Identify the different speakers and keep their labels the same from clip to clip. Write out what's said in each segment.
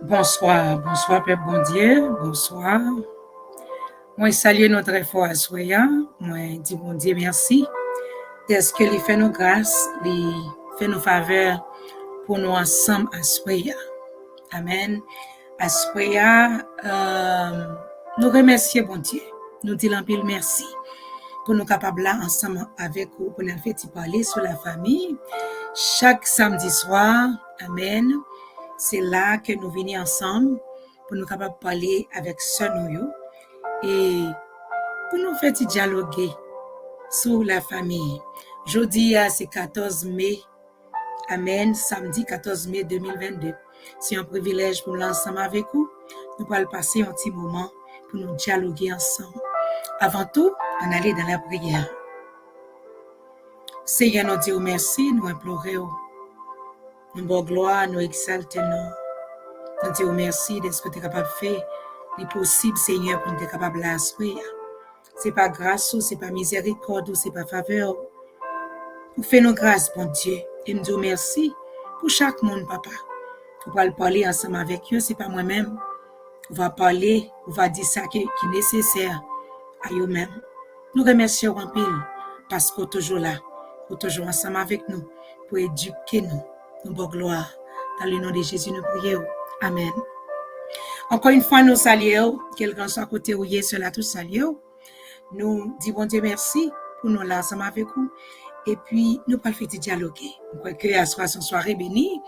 Speaker 1: Bonsoir, bonsoir, Père bon Dieu, bonsoir. Moi, salue notre foi à Soya. Moi, dis bon Dieu merci. Est-ce que les fait nos grâces, les fait nos faveurs pour nous ensemble à Soya. Amen. À Soya, nous remercions bon Dieu. Nous disons un peu merci pour nous capables là ensemble avec vous pour nous faire parler sur la famille. Chaque samedi soir, amen. C'est là que nous venons ensemble pour nous capables parler avec ce nous et pour nous faire dialoguer sur la famille. Jeudi, c'est 14 mai. Amen. Samedi 14 mai 2022. C'est un privilège pour l'ensemble avec vous. Nous allons passer un petit moment pour nous dialoguer ensemble. Avant tout, on allait dans la prière. Seigneur, nous disons merci, nous implorons. Nous bonne gloire, nous exaltons. Nous disons merci de ce que tu es capable de faire. Il est possible, Seigneur, pour nous être capable de l'assurer. Ce n'est pas grâce, ce n'est pas miséricorde, ce n'est pas faveur. Nous faisons grâce, bon Dieu. Et nous disons merci pour chaque monde, papa. On va parler ensemble avec eux, ce n'est pas moi-même. On va parler, on va dire ça qui est nécessaire à eux-mêmes. Nous remercions en pile parce qu'on est toujours là, qu'on est toujours ensemble avec nous pour éduquer nous. Nous bonne gloire. Dans le nom de Jésus, nous prions. Amen. Encore une fois, nous saluons, quelqu'un soit à côté où il est, cela tout saluons. Nous disons Dieu merci pour nous là ensemble avec vous. Et puis, nous allons faire dialoguer. Nous croyons que à soir, une soirée bénie,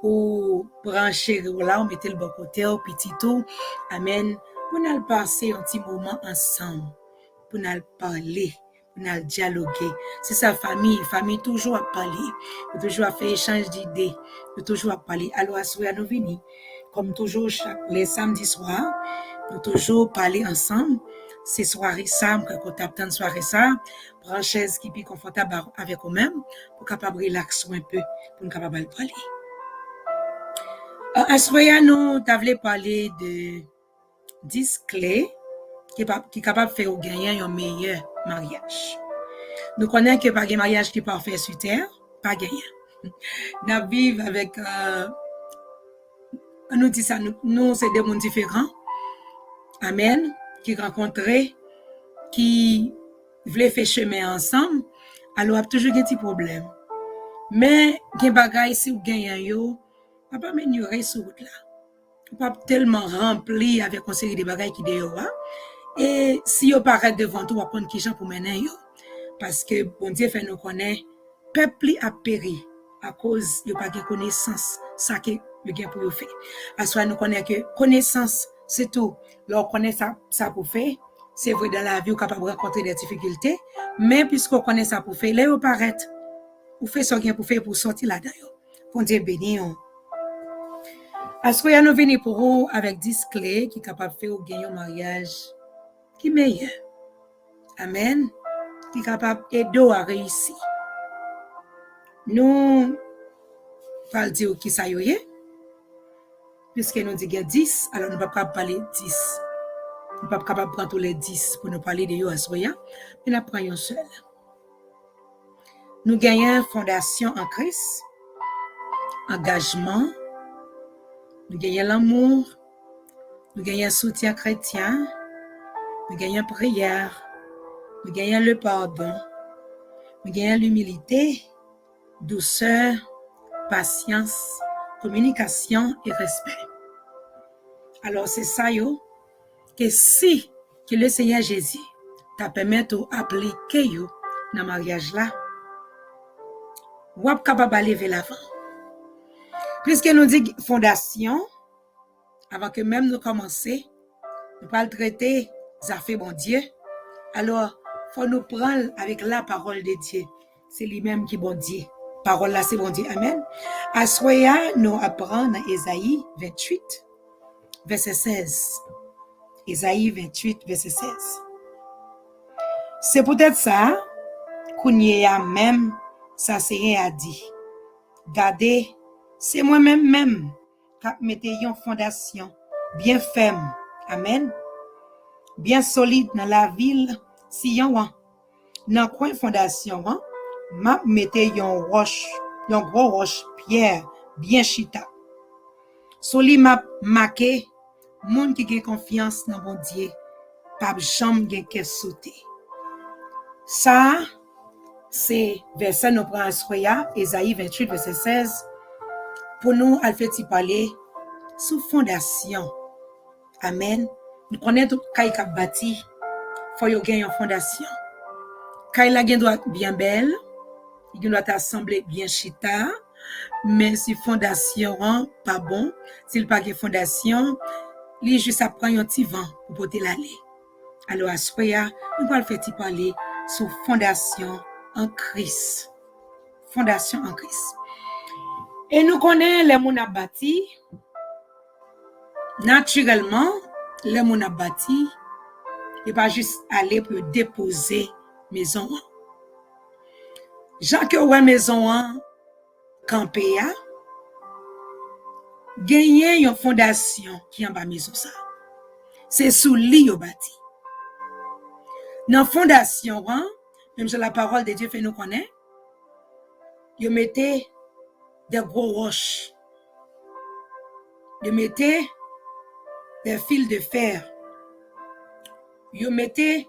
Speaker 1: ou brancher là, on mettait le bon côté, au petit tout. Amen. Pour nous passer un petit moment ensemble, pour nous parler, pour nous dialoguer. C'est sa famille toujours à parler, toujours à faire échange d'idées, toujours à parler. Alors, à soir, nous venons, comme toujours, les samedis soirs, nous toujours parler ensemble. C'est soirée ça, quand on attend soirée ça, prendre chaise qui est confortable avec nous-mêmes, pour capable relaxer un peu, pour nous capable parler. À ce moment-là, nous avons parlé de 10 clés qui est capable de faire gagner un meilleur mariage. Nous connaissons que pas un mariage qui est parfait sur terre, pas gagner. Nous vivons avec, nous dit ça, nous c'est des mondes différents. Amen. Qui rencontraient, qui voulaient faire chemin ensemble, alors il y a toujours des petits problèmes. Mais, il y a des bagages si vous gagnez, vous ne pouvez pas m'ignorer sur route là. Vous ne pouvez pas tellement rempli avec une série de bagages qui dehors. Et si vous paraît devant vous, vous prendre qui gens pour mener vous. Parce que bon Dieu fait nous connaître, peuple a péri à cause de pas de connaissance, ça que le gain pour faire. Parce que nous connaissons que connaissance, c'est tout. Lorsqu'on connaît ça pour faire, c'est vrai dans la vie, on est capable de rencontrer des difficultés, mais puisqu'on connaît ça pour faire, là, on paraît, on fait ce qu'il pour faire pour sortir là-dedans. Bon Dieu béni. Parce que nous venons pour vous avec 10 clés qui sont capables de faire gagner un mariage qui est meilleur. Amen. Qui est capable d'aider à réussir. Nous allons dire qui ça y est. Puisque nous disons 10, alors nous ne pouvons pas parler 10. Nous ne pouvons pas capable prendre tous les 10 pour nous parler de eux à Soya, mais nous prenons un seul. Nous gagnons fondation en Christ, engagement, nous gagnons l'amour, nous gagnons soutien chrétien, nous gagnons prière, nous gagnons le pardon, nous gagnons l'humilité, douceur, patience, communication et respect. Alors c'est ça yo que si que le Seigneur Jésus t'a permis d'appliquer yo dans le mariage là, ou êtes capable d'aller vers l'avant. Puisque nous dit fondation, avant que même nous commencer, nous pas le traiter des affaires bon Dieu, alors faut nous prendre avec la parole de Dieu. C'est lui-même qui bon Dieu. Parole là c'est bon Dieu. Amen. À Soya, nous apprenons dans Ésaïe 28, verset 16. Ésaïe 28, verset 16. C'est peut-être ça qu'on y a même, ça c'est a dit. Gardez, c'est moi-même qui mettez une fondation bien ferme. Amen. Bien solide dans la ville, si yon dans coin fondation, m'a mettez une roche, une gros roche pierre bien chita. So li m'a marqué, moun qui gen confiance dans bon Dieu, pas jamais gen qu'est sauter. Ça, c'est verset nous prend à Ésaïe 28, verset 16. Pour nous, al fait parler sous fondation. Amen. Nous connaissons tout kay k'ap bâti, faut yo gen une fondation. Kay la gen doit bien belle, il doit assembler bien chita, mais si fondation pas bon, s'il pas gen fondation, li juste à prendre un petit vent pour porter l'aller. Alors à soya, nous allons faire parler sur fondation en Christ. Fondation en Christ. Et nous connaissons les moun a bâti. Naturellement, les moun a bâti, il pas juste aller pour déposer maison. Jean que ouais maison campé a gagné une fondation qui en bas maison ça. C'est sous li yo bâti. Dans fondation même si la parole de Dieu fait nous connaître, yo mettez des gros roches. Yo mettez des fils de fer. Yo mettez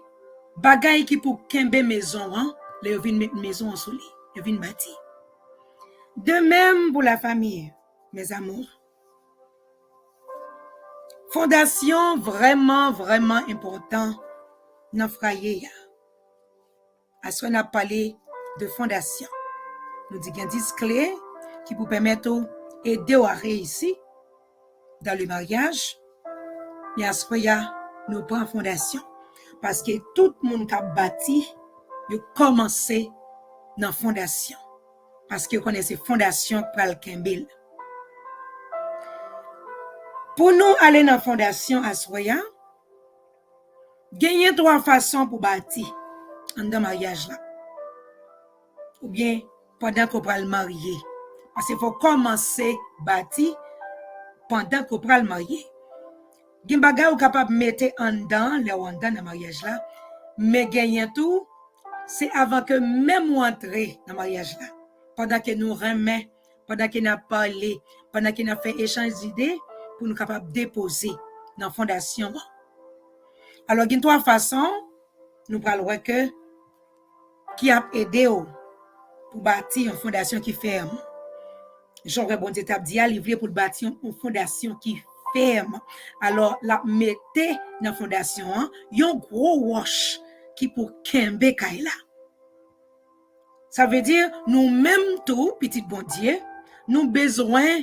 Speaker 1: bagay qui pour kembe maison le yo vinn mettre maison en soli, yo vinn bâti. De même pour la famille, mes amours. Fondation vraiment important dans foyer. À ce qu'on a parlé de fondation. Nous disons qu'il y a 10 clés qui vous permettent d'aider à réussir dans le mariage. Mais à ce qu'on nous prend fondation. Parce que tout le monde qui a bâti, il a commencé dans la fondation. Parce que vous connaissez fondation pour le Kembel. Pour nous aller dans la fondation à Soya, gagner 3 façons pour bâtir dans le mariage là. Ou bien pendant qu'on va le marier. Parce qu'il faut commencer à bâtir pendant qu'on va le marier. Gen bagay ou capable mettre en dedans dans le mariage là, mais gagner tout, c'est avant que même ou entrer dans le mariage là. Pendant que nous remet, pendant que nous parlé, pendant que nous fait échange d'idées, pour nous capables déposer dans la fondation. Alors, il y a 3 façons, nous parlons que qui a aidé pour bâtir une fondation qui ferme. J'aurais bon Dieu t'a dit à livrer pour bâtir une fondation qui ferme. Alors, la mettez dans la fondation, il y a un gros wash qui pour kembe kaila. Ça veut dire, nous-mêmes tout, petit bon Dieu, nous besoin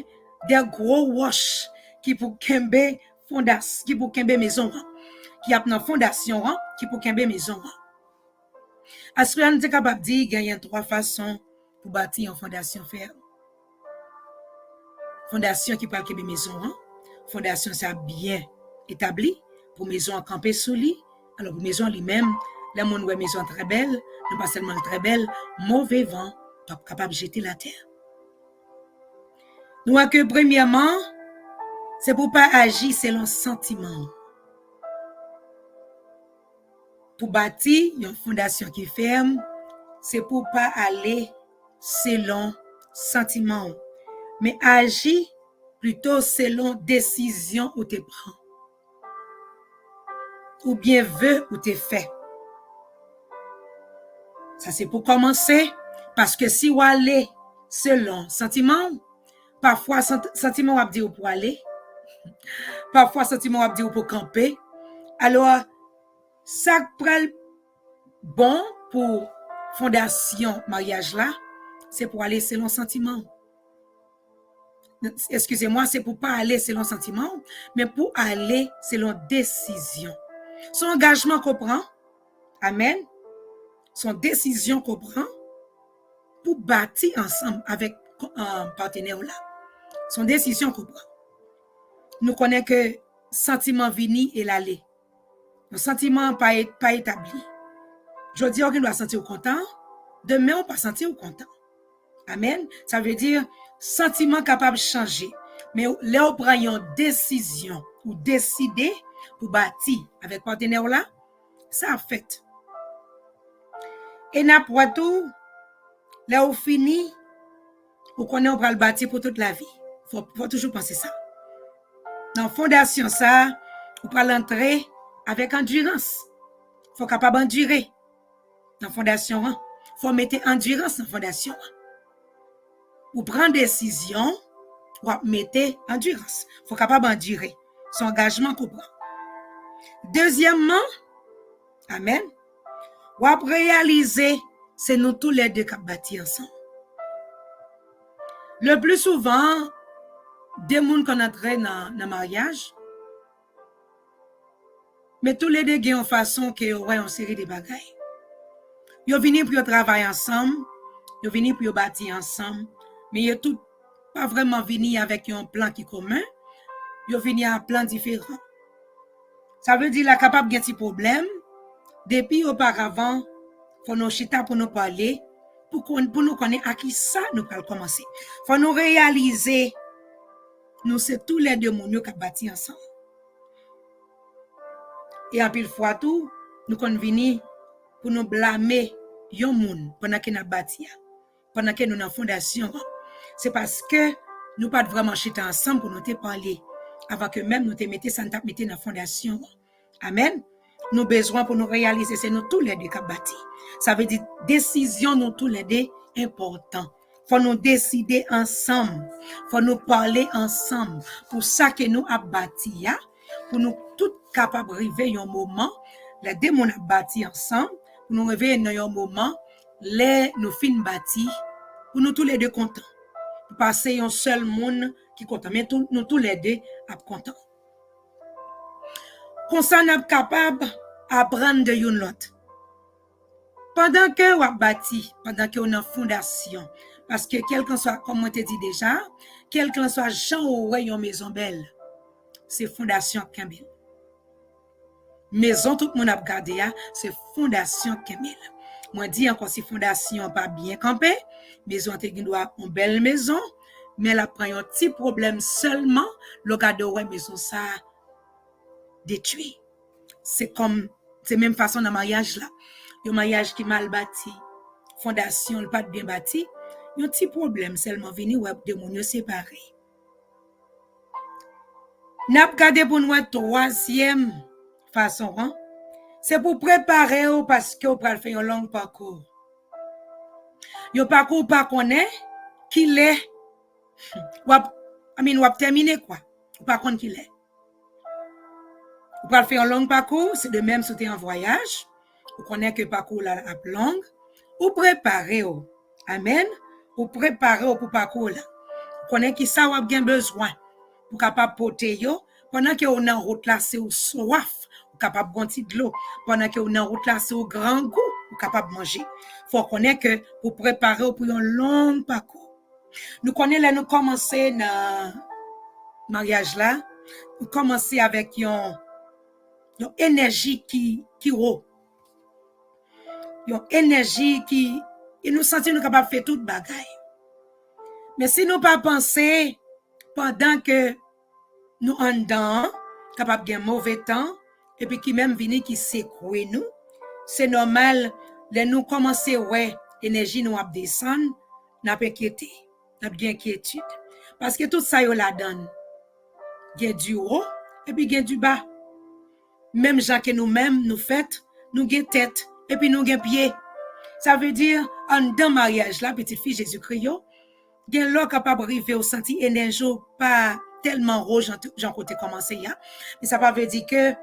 Speaker 1: des gros wash qui pour kembe fondation, qui pour kembe maison, qui a une fondation, qui pour kembe maison. Est-ce qu'on est capable de dire qu'il y a 3 façons pour bâtir une fondation ferme? Fondation qui peut kembe maison, fondation ça bien établi pour maison camper sous lit. Alors pour maison lui-même, la monde ouais maison très belle, non pas seulement très belle, mauvais vent, pas capable de jeter la terre. Nous voyons que premièrement, c'est pour pas agir selon sentiment. Pour bâtir une fondation qui ferme, c'est pour pas aller selon sentiment, mais agir plutôt selon décision ou te prend. Ou bien veut ou te fait. Ça c'est pour commencer, parce que si vous allez selon sentiment, parfois sentiment va dire pour aller, parfois sentiment va dire pour camper. Alors ça prend bon pour fondation mariage là, c'est pour aller selon sentiment. Excusez-moi, c'est pour pas aller selon sentiment, mais pour aller selon décision. Son engagement qu'on prend, amen, son décision qu'on prend pour bâtir ensemble avec un partenaire là. Son décision qu'on prend. Nous connaissons que sentiment vini et l'aller. Le sentiment pas établi. Je dis qu'on doit sentir content, demain on pas sentir content. Amen. Ça veut dire sentiment capable de changer. Mais là on prend une décision ou décider pour bâtir avec partenaire là, ça a fait. Et n'importe tout, là on finit, on connaît on va le bâtir pour toute la vie. Faut toujours penser ça. Dans fondation ça, vous pouvez l'entrer avec endurance. Faut capable endurer dans fondation. Faut mettre endurance dans fondation. Ou prendre décision, ou mettre endurance. Faut capable endurer. Son engagement qu'on prend. Deuxièmement, amen. Ou réaliser, c'est nous tous les deux qui bâti ensemble. Le plus souvent, des gens qu'on entre dans le mariage, mais tous les deux ont une façon que ont une série de bagailles. Ils viennent pour travailler ensemble, ils viennent pour bâtir ensemble, mais ils tout pas vraiment venus avec un plan qui est commun, ils viennent à un plan différent. Ça veut dire qu'ils sont capables de avoir des problèmes. Depuis auparavant, il faut nous chita pour nous parler, pour nous connaître à qui ça nous allons commencer. Il faut nous réaliser, nous c'est tous les deux gens qui ont bâti ensemble. Et en pile fois tout, nous venons pour nous blâmer yon moun pendant que nous bâti, pendant que nous dans fondation. C'est parce que nous pas vraiment chita ensemble pour nous te parler avant que même nous te mettre ça dans la fondation. Amen. Nous besoin pour nous réaliser, c'est nous tous les deux qui bâti. Ça veut dire décision nous tous les deux important. Faut nous décider ensemble, faut nous parler ensemble pour ça que nous a bâti, pour nous tous capables de arriver un moment, les deux nous a bâti ensemble, pour nous arriver dans un moment, les nous fin bâti, pour nous tous les deux contents, pour passer un seul monde qui content, mais nous tous les deux à contents. Comme ça, nous sommes capables d'apprendre de l'autre. Pendant que vous bâti, pendant que vous avez une fondation, parce que quel que soit, comme on te dit déjà, quel que soit Jean ou une maison belle, c'est fondation Kemel. Maison, tout le monde a regardé, c'est fondation Kemel. Moi, dis encore si fondation pas bien campée, maison doit une belle maison, mais elle prend un petit problème seulement, le gars de maison ça détruit. C'est même façon dans le mariage là. Un mariage qui est mal bâti, fondation pas bien bâti, il y a un petit problème seulement venir ou de moun séparés. N'a pas gardé pour nous troisième façon, c'est pour préparer parce que vous pral faire un long parcours. Un parcours pas connaît qu'il est ou terminer quoi, ou pas connaît qu'il est. Vous pral faire un long parcours, c'est de même si tu es en voyage. Vous connaissez que le parcours là a long, ou préparer. Amen. Ou préparer pour parcours là. Vous connaissez qui ça vous avez besoin pour capable porter yo pendant que on en route là c'est au soif, ou capable boire de l'eau pendant que on en route là c'est au grand goût, ou capable manger. Faut connaître que pour préparer pour un long parcours. Nous connaissons là nous commencer dans mariage là, nous commencer avec une énergie qui haut. Une énergie qui nous sentit nous capable faire toute bagaille. Mais si nous pas penser pendant que nous en dedans capable de mauvais temps et puis qui même venir qui secouer nous, c'est normal de nous commencer ouais énergie nous a descendre, n'a pas inquiété, n'a bien inquiétude parce que tout ça yo la donne. Il y a du haut et puis il y a du bas. Même gens que nous-mêmes nous fait, nous gain tête et puis nous gain pied. Ça veut dire en dans mariage là petite fille Jésus-Christ, gain l'eau capable arriver au senti énergie pas tellement rouge Jean côté commencé là, mais ça pas veut dire que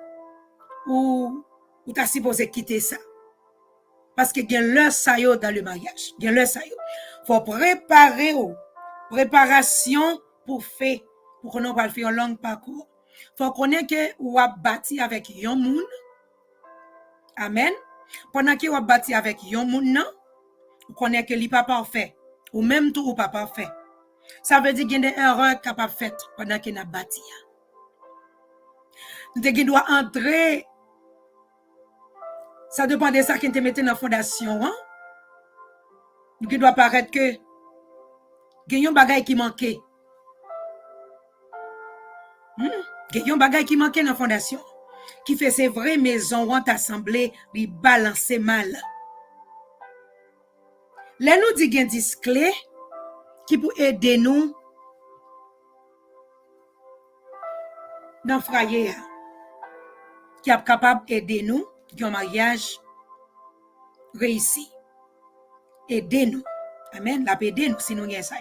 Speaker 1: ou t'as supposé quitter ça. Parce que gain l'heure ça yo dans le mariage, gain l'heure ça yo. Faut préparer préparation pour faire pour qu'on va faire un long parcours. Faut connaître que ou a bâti avec yon moun. Amen. Pendant que ou a bâti avec yon moun nan, ou connaît que li pas parfait ou même tout ou pas parfait. Ça veut dire qu'il y a des erreurs capable faites pendant que n'a bâti. Nous doit entrer. Ça dépend de ça qui te mette dans la fondation, Nous doit paraître que il y a un bagage qui manquait. Il y a un bagage qui manquait dans la fondation. Qui fait ces vraies maisons ont assemblé, les balancer mal. Là, nous dit qu'il y a 10 clés qui pour aider nous dans foyer qui est capable d'aider nous qui un mariage réussi. Aider nous. Amen. La aider nous si nous gagnons ça.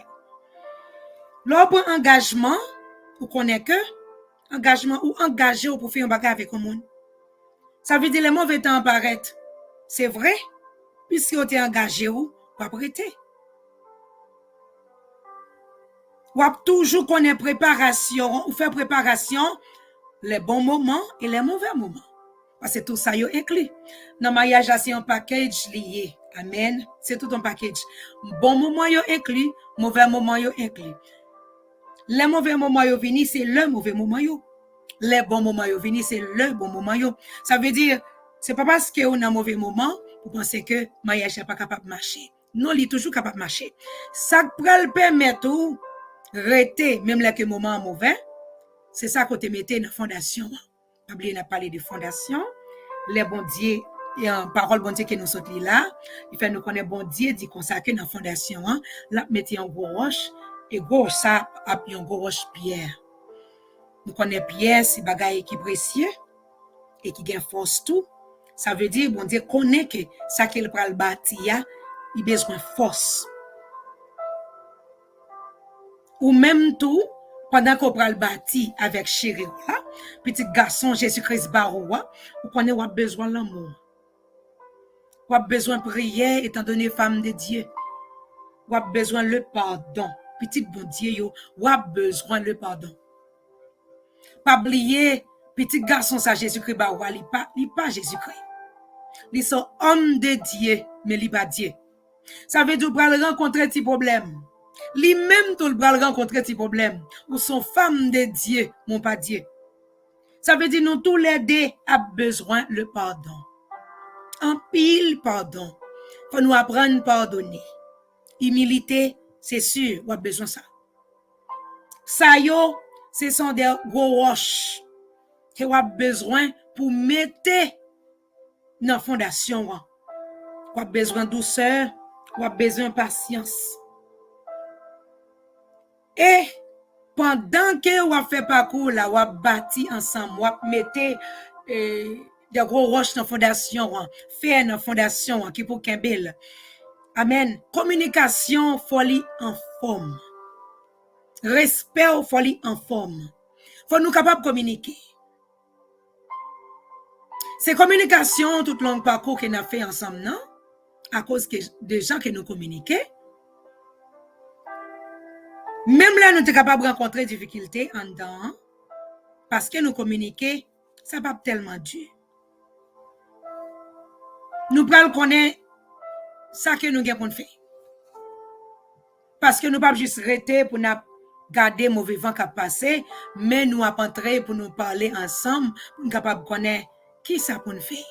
Speaker 1: L'autre engagement, vous connaissez que engagement ou engagé pour faire un bagage avec le monde. Ça veut dire les mauvais temps apparaître. C'est vrai, puisque vous êtes engagé ou pas prêter. Ou toujours connaître préparation, ou faire préparation, les bons moments et les mauvais moments. Parce que tout ça est inclus. Dans le mariage, c'est un package lié. Amen. C'est tout un package. Bon moment est inclus, mauvais moment est inclus. Les mauvais moments sont venus, c'est le mauvais moment. Les bons moments sont venus, c'est le bon moment. Ça veut dire, c'est pas parce qu'on a un mauvais moment, vous pensez que le mariage n'est pas capable de marcher. Non, il est toujours capable de marcher. Ça peut permettre de rester, même là que le moment est mauvais, c'est ça qu'on te mette dans la fondation. Pas oublier, on a parlé de fondation. Les bons dieux, et en parole bon Dieu qui nous sortent là, il fait nous connaître bon Dieu, dit consacrer dans la fondation. Là, mettez un gros roche, et gros ça, a un gros roche pierre. Nous connaissons pierre, c'est bagaille qui est précieux, et qui gagne force tout. Ça veut dire, bon Dieu connaît que ça qu'il va le bâtir, il a besoin de force. Ou même tout, pendant qu'on va le bâtir avec chéri, petit garçon Jésus-Christ Baroua, vous connaissez qu'on a besoin de l'amour. On a besoin de prière, étant donné femme de Dieu. On a besoin le pardon. Petit bon Dieu, on a besoin le pardon. Pas oublier, petit garçon ça Jésus-Christ Baroua, il pas Jésus-Christ. Ils sont hommes de Dieu, mais il pas Dieu. Ça veut dire qu'on va rencontrer des problèmes. Lui-même, tout le va rencontrer des problèmes. Ou sont femmes de Dieu, mon pas Dieu. Ça veut dire nous tous les deux avons besoin le pardon. En pile pardon. Faut nous apprendre à pardonner. Humilité, c'est sûr, on a besoin de ça. Ça yo, ce sont des gros roches que on a besoin pour mettre dans la fondation. On a besoin de douceur, on a besoin de patience. Et pendant que on fait parcours là, on bâti ensemble, on mettre des gros roches dans la fondation, faire dans la fondation qui pour Kimbel. Amen. Communication, folie en forme. Respect, folie en forme. Faut nous capables de communiquer. C'est communication tout le long parcours qu'on a fait ensemble, non? À cause des gens qui nous communiquent. Même là, nous sommes capables de rencontrer des difficultés en dedans, parce que nous communiquer, ça va pas tellement dur. Nous prenons connaître ça que nous avons fait. Parce que nous ne pouvons pas juste rester pour nous garder mauvais vent qui a passé, mais nous avons entré pour nous parler ensemble, pour nous capables de connaître qui ça pour nous faire.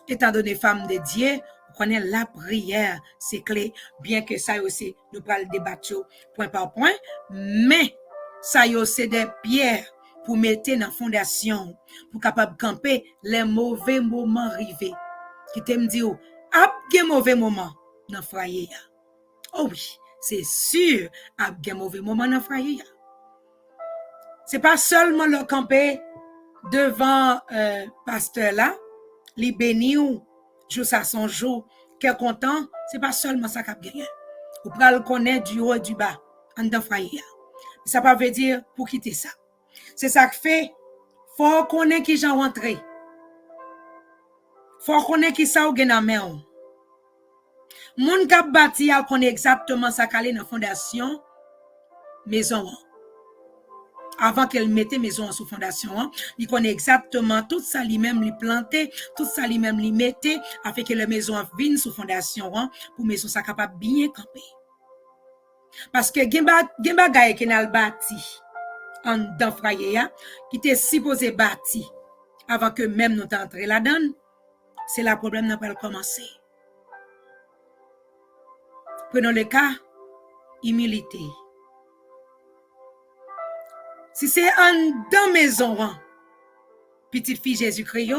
Speaker 1: Étant donné femme de Dieu, on connaît la prière, c'est clé, bien que ça aussi, nous parlons débattre point par point, mais ça aussi des pierres pour mettre dans la fondation, pour capable camper les mauvais moments arrivés. Qui t'aime dire, ap gen mauvais moment dans foyer. Oh oui, c'est sûr, ap gen mauvais moment dans foyer. C'est pas seulement le camper devant pasteur là, li béni ou jour ça son jour, qui est content, c'est pas seulement ça qu'a gagné. Ou pral connaître du haut et du bas en dans foyer. Ça pas veut dire pour quitter ça. C'est ça que fait faut connaître qui j'en rentrer. Faut connaître qui ça ou gen nan men. Moun k'ap bâti a connaît exactement ça calé dans fondation maison. Avant qu'elle mette maison sous fondation, il connaît exactement tout ça lui-même lui planter, tout ça lui-même lui mettre afin que la maison vienne sous fondation pour maison ça capable bien camper. Parce que gen bagay qui n'a bâti en dans foyer qui était supposé bâti avant que même nous t'entrer là-dedans, c'est là problème n'a pas commencé. Prenons le cas humilité. Si c'est en dans maison, petite fille Jésus-Christ,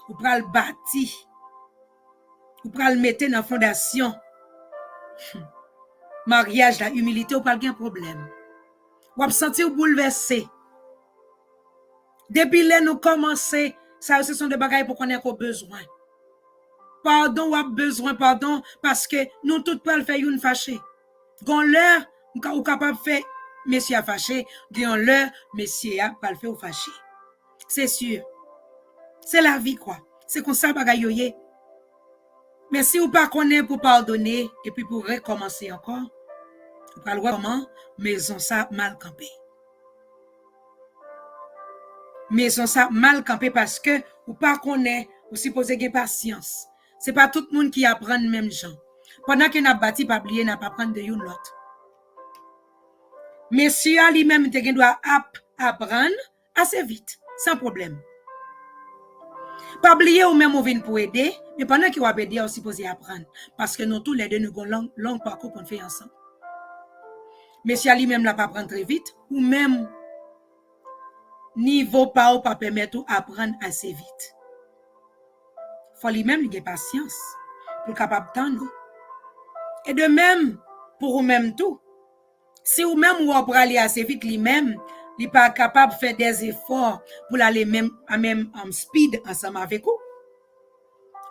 Speaker 1: ou pral bâti, ou pral mettre dans fondation, mariage, la humilité, ou pral gen problème. Ou ap sentir bouleversé. Depuis là, nous commençons, ça, ce sont des bagailles pour qu'on ait besoin. Pardon, ou a besoin, pardon, parce que nous tous pas le faire une fâché. Gon l'heure, ou capable de faire, monsieur a fâché, gon l'heure, monsieur a pas le faire ou fâché. C'est sûr. C'est la vie, quoi. C'est comme ça, bagaille yoye. Mais si vous pas connaît pour pardonner, et puis pour recommencer encore, vous pas le voir comment, maison ça mal campé. Maison ça mal campé parce que vous pas connaît, vous supposez gagner patience. C'est pas tout le monde qui apprend le même genre. Pendant que n'a bâti pas oublier n'a pas prendre de une l'autre. Monsieur lui-même te doit apprendre assez vite, sans problème. Pas oublier ou même on vient pour aider, mais pendant qu'il va aider, on supposé apprendre parce que nous tous les deux nous avons long parcours qu'on fait ensemble. Monsieur lui-même l'a pas prendre très vite ou même niveau pas ou pas permettre apprendre assez vite. Faut lui-même il a patience pour capable d'entendre. Et de même pour vous-même tout. Si vous-même vous pour aller assez vite lui-même, il n'est pas capable de faire des efforts pour aller même à même speed ensemble avec vous.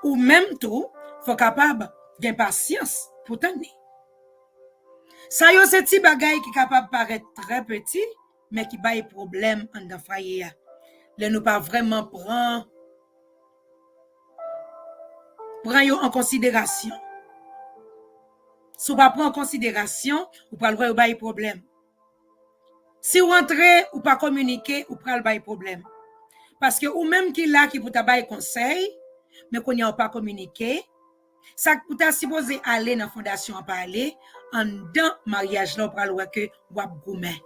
Speaker 1: Ou même tout, faut capable de patience pour tenir. Ça y est, c'est petit bagay qui est capable de paraître très petit, mais qui a des problèmes en dans foyer. Là, nous pas vraiment prendre en considération. Si vous ne prenez en considération, vous pouvez avoir des problèmes. Si vous entrez ou pas communiquer, vous pouvez avoir des problèmes. Parce que ou même qui là qui vous a des conseils, mais qu'on n'y a pas communiqué, ça vous a supposé aller dans la fondation à parler, en dans mariage là, vous pouvez voir que vous avez gourmet.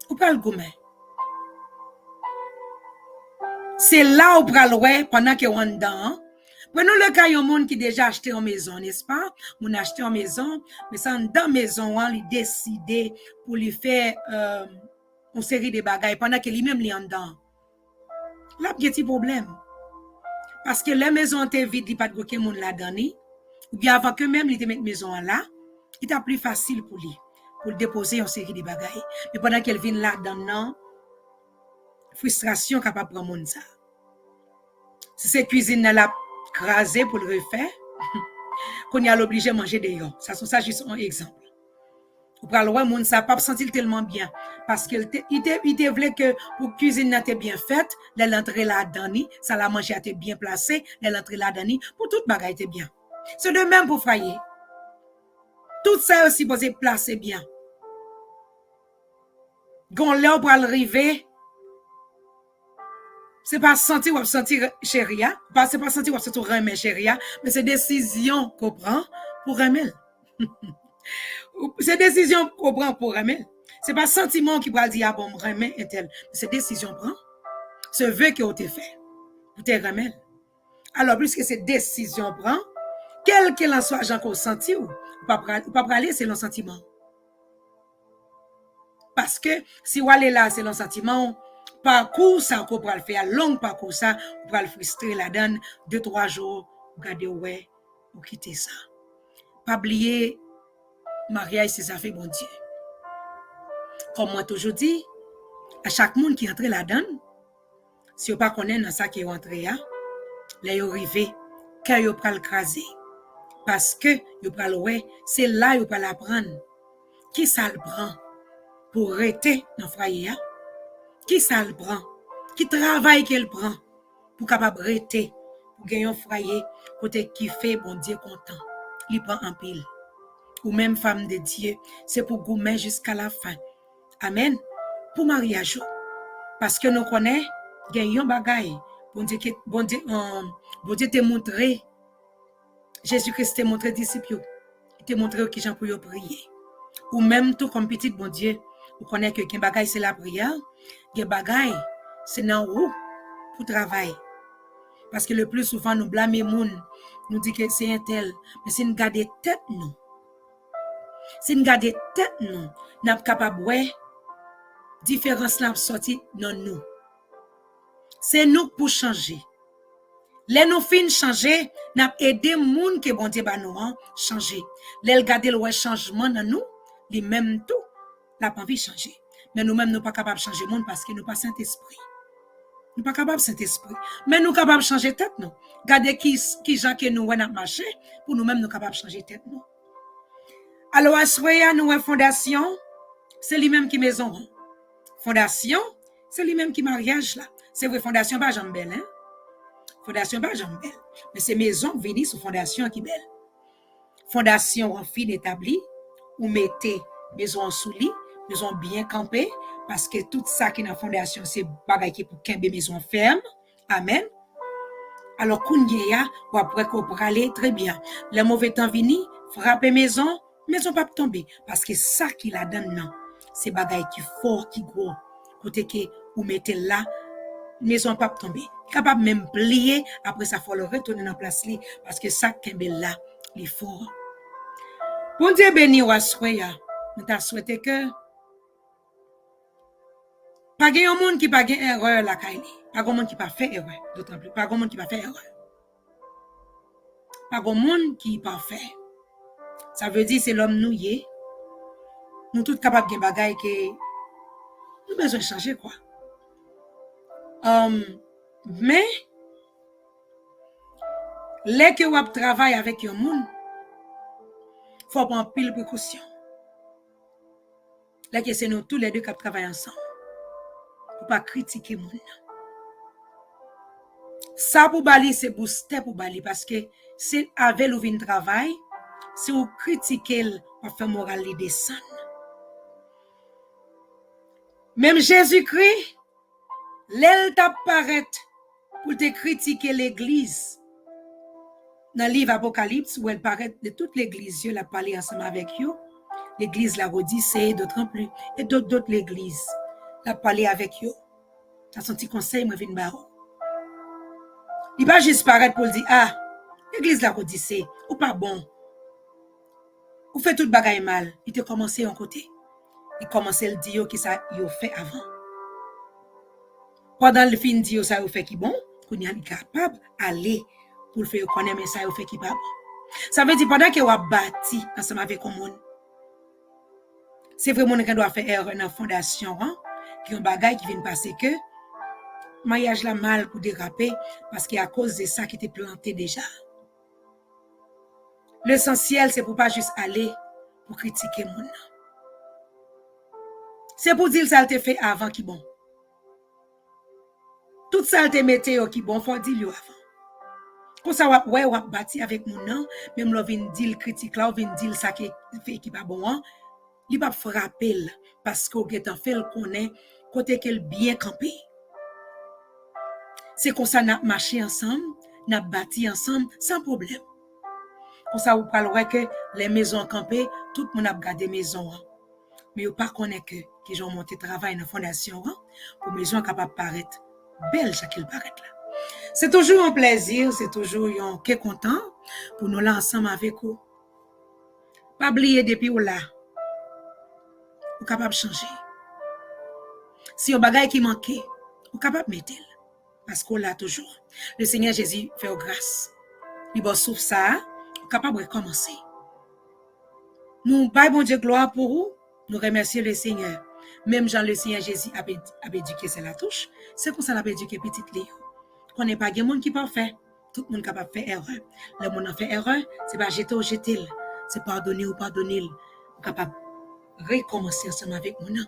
Speaker 1: Vous pouvez le gourmet. C'est là où vous pouvez le voir pendant que vous êtes dedans. Prenons le cas, il y a un monde qui déjà acheté une maison, n'est-ce pas? On a acheté une maison, mais ça, dans la maison, on lui décidé pour lui faire une série de bagages pendant que lui-même est en dedans. Là, il y a un petit problème. Parce que la maison était vide, il n'y a pas de aucun monde là-dedans. Ou bien avant que même il te mette la maison là, il était plus facile pour lui, pour déposer une série de bagages. Mais pendant qu'elle vient là-dedans, frustration capable de prendre ça. Si c'est cuisine là, crasé pour le refaire, qu'on y a l'obligé de manger dehors. Ça juste un exemple. Ou pour le monde ça pas sentir tellement bien parce qu'il te voulait que pour cuisine n'était bien faite, l'entrée là-dedans, ça la manger était bien placé, l'entrée là-dedans, pour toute bagaille était bien. C'est de même pour foyer. Tout ça aussi posé placer bien. Gon là pour arriver, c'est pas sentir ou sentir chéria, c'est pas sentir ou sentir remet chéria, mais c'est décision qu'on prend pour remettre. C'est décision qu'on prend pour remettre. C'est pas sentiment qui va dire ah bon remet un tel, c'est décision prend. Ce vœu qui a été fait pour te remettre. Alors puisque c'est décision prend, quel qu'il en soit, j'en qu'on senti ou pas aller c'est le sentiment. Parce que si vous allez là c'est le sentiment. Parcours ça qu'on pourra le faire long parcours ça on pourra le frustrer la donne 2-3 jours regardez ouais ou quitter ça pas oublier mariage c'est ça fait bon Dieu comme moi toujours dit à chaque monde qui entre la donne si vous pas connaît dans ça qui est rentré là yo arrivé quand yo pral craser parce que yo pral ouais c'est là yo pral apprendre qui ça le prend pour rester dans foyer. Qui ça le prend? Qui travaille qu'elle prend pour capable rester, pour gagner un foyer, côté qui fait bon Dieu content. Il prend en pile. Ou même femme de Dieu, c'est pour gommer jusqu'à la fin. Amen. Pour mariage. Parce que nous connaissons, gagnons bagaille. Bon Dieu t'a montré, Jésus-Christ t'a montré disciple. Il t'a montré qui j'en pour prier. Ou même tout comme petit bon Dieu, vous connaissez que bagaille c'est la prière. Des bagailles, c'est dans où pour travailler. Parce que le plus souvent, nous blâmons les gens, nous disons que c'est un tel. Mais c'est une garde tête, non. C'est une garde tête, non. Nous sommes capables de voir différence là sortie dans nous. C'est nous pour changer. Les nous fin changer, nous aider les gens qui bon Dieu nous changer. Les garder le changement dans nous, les mêmes tout, n'a pas envie de changer. Mais nous-mêmes, nous ne sommes pas capables de changer le monde parce que nous pas Saint-Esprit. Nous ne sommes pas capables de Saint-Esprit. Mais nous sommes capables de changer tête, non. Regardez qui gens que nous avons marché, pour nous-mêmes, nous sommes capables de changer tête, non. Alors, à ce nous avons fondation, c'est lui-même qui maison. Fondation, c'est lui-même qui mariage, là. C'est vrai, fondation, pas jambe belle, hein. Fondation, pas jambe belle. Mais c'est maison, venir sur fondation qui belle. Fondation en fin établie, ou mettez maison sous lit, maison bien campée, parce que tout ça qui est dans la fondation, c'est bagay qui pour qu'un maison ferme. Amen. Alors, Kounyea, ou après qu'on peut aller très bien. Le mauvais temps vini, frapper maison pas tomber. Parce que ça qui la donne, non. C'est bagay qui fort, qui gros. Côté que vous mettez là, maison pas tomber. Capable même plier, après ça, il faut le retourner dans la place li, parce que ça qui est là, il est fort. Bon Dieu béni ou assoya, nous t'a souhaité que pas de monde qui pas erreur la Kaili, pas de monde qui pas fait erreur, d'autant plus pas de monde qui pas fait erreur. Pas de monde qui pas fait. Ça veut dire c'est l'homme nous y est. Nous tous capables de bagaille que nous besoin de changer quoi. Mais les que vous travaillez avec un monde, faut prendre pile précaution. Là que c'est nous tous les deux qui travaillent ensemble. Pour pas critiquer monde. Ça pour bali c'est booster pour bali parce que c'est avec le vin travail, si vous critiquez pour faire moral les descendre. Même Jésus-Christ, l'elle t'apparaît pour te critiquer l'église. Dans le livre Apocalypse, où elle paraît de toute l'église, Dieu l'a parlé ensemble avec eux. L'église la Odyssée, d'autres en plus, et d'autres l'église. L'a parlé avec eux. T'as son petit conseil, moi, vin baro. Il va juste paraître pour dire, ah, l'église la Odyssée, ou pas bon. Ou fait tout bagaille mal. Il te commencé en côté. Il commençait le dire que ça, il a fait avant. Pendant le fin dire ça, il fait qui bon, qu'on est capable d'aller pour le faire connaître, mais ça, il fait qui pas bon. Ça veut dire pendant qu'il a bâti ensemble avec le monde, c'est vraiment qu'on doit faire erreur dans la fondation, hein, qui est un bagage qui vient passer que mariage la mal pour déraper parce qu'à cause de ça qui était planté déjà. L'essentiel, c'est pour pas juste aller pour critiquer le monde. C'est pour dire que ça a été fait avant qui bon. Tout ça a été mété qui bon, faut dire avant. Pour ça, ouais, on bâti avec mon nom, même là, vient dire critique là, vient dire ça qui fait qui pas bon, hein. Il va frapper parce qu'on est en fait le connaît côté qu'elle bien campé. C'est comme ça n'a marché ensemble, n'a bâti ensemble sans problème. Pour ça, vous parlerez que les maisons campées, tout le monde a gardé maison. Hein. Mais vous ne connaissez pas que qui ont monté travail dans la fondation hein, pour maison capable de paraître belle chaque qu'il paraît là. C'est toujours un plaisir, c'est toujours un qui est content pour nous là ensemble avec vous. Pas oublier depuis où là, vous capable de changer. Si un bagage qui manquait, vous capable de mettre parce qu'on l'a toujours. Le Seigneur Jésus fait grâce. Il va souffle ça, vous capable de recommencer. Nous, pas bon Dieu gloire pour vous, nous remercions le Seigneur. Même Jean le Seigneur Jésus a éduqué c'est la touche, c'est comme ça l'a éduqué petite Léo. Qu'on n'est pas de monde qui parfait. Tout le monde capable de faire erreur. Le monde a fait erreur, c'est pas jeter ou jeter. C'est pardonner ou pardonner. Capable de recommencer ensemble avec mon nom.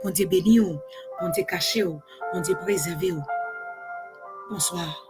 Speaker 1: Bon Dieu béni, bon Dieu caché, bon Dieu préservé. Bonsoir.